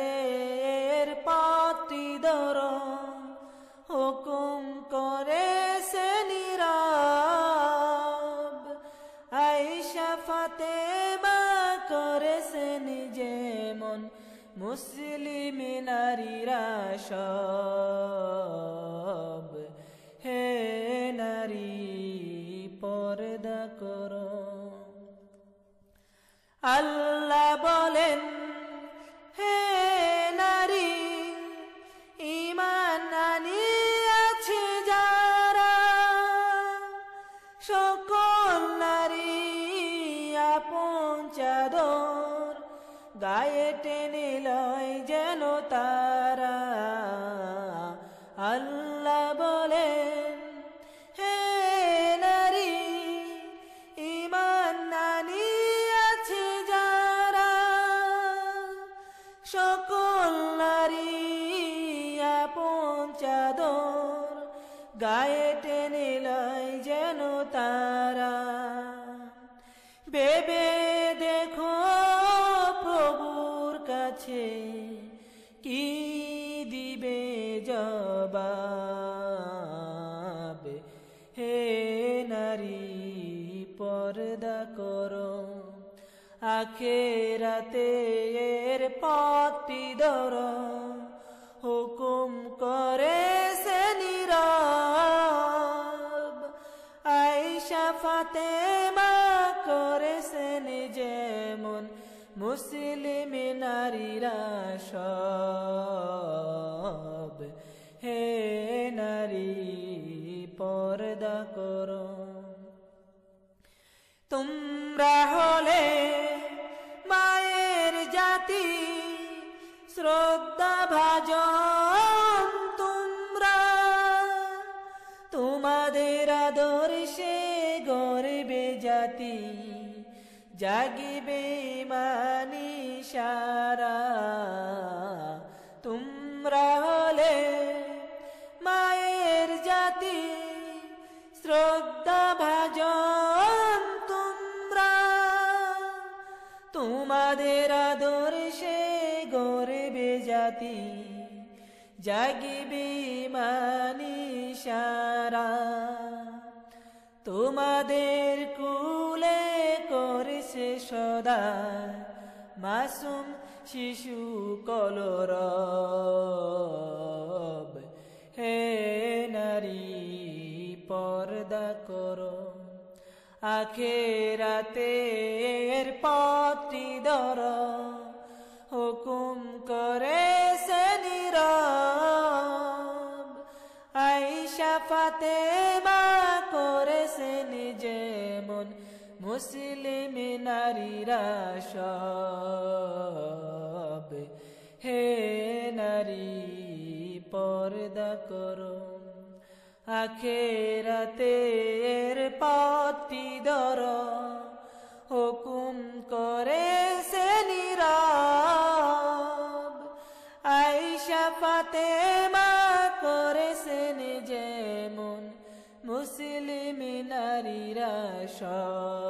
আখেরাতের পথটি ধরো হুকুম করেছে নীরব আয়েশা ফাতেমা করেছেন যেমন মুসলিম নারীরা সব হে নারী পর্দা করো আল্লাহ বলেন হে নারী ঈমান আনিয়াছে যারা সকল নারী আপন চাদর গায়ে টেনে লয় যেন তারা আল্লাহ বলেন হে নারী ঈমান আনিয়াছে যারা সকল নারী আপন চাদর গায়ে টেনে লয় যেন তারা ভেবে দেখো প্রভুর কাছে কি দিবে জবাব হে নারী পর্দা করো আখেরাতের পথটি ধরো হুকুম করেছে নীরব আয়েশা ফাতেমা করেছেন যেমন মুসলিম নারীরা সব হে নারী পর্দা করো তোমরা হলে মায়ের জাতি শ্রদ্ধা ভাজন তোমরা তোমাদের আদর্শে গর্বে জাতি জাগিবে মানি সারা তোমরা হলে মায়ের জাতি শ্রদ্ধা ভাজন তোমরা তোমাদের আদর্শে গর্বে জাতি জাগিবে মানি সারা তোমাদের কুলে করেছে সদা মাসুম শিশু কলরব হে নারী পর্দা করো আখেরাতের পথটি ধরো হুকুম করেছে নীরব আয়েশা ফাতেমা করেছেন যেমন মুসলিম নারীরা সব হে নারী পর্দা করো আখেরাতের পথটি ধরো হুকুম করেছে নীরব আয়েশা ফাতেমা করেছেন যেমন মুসলিম নারীরা সব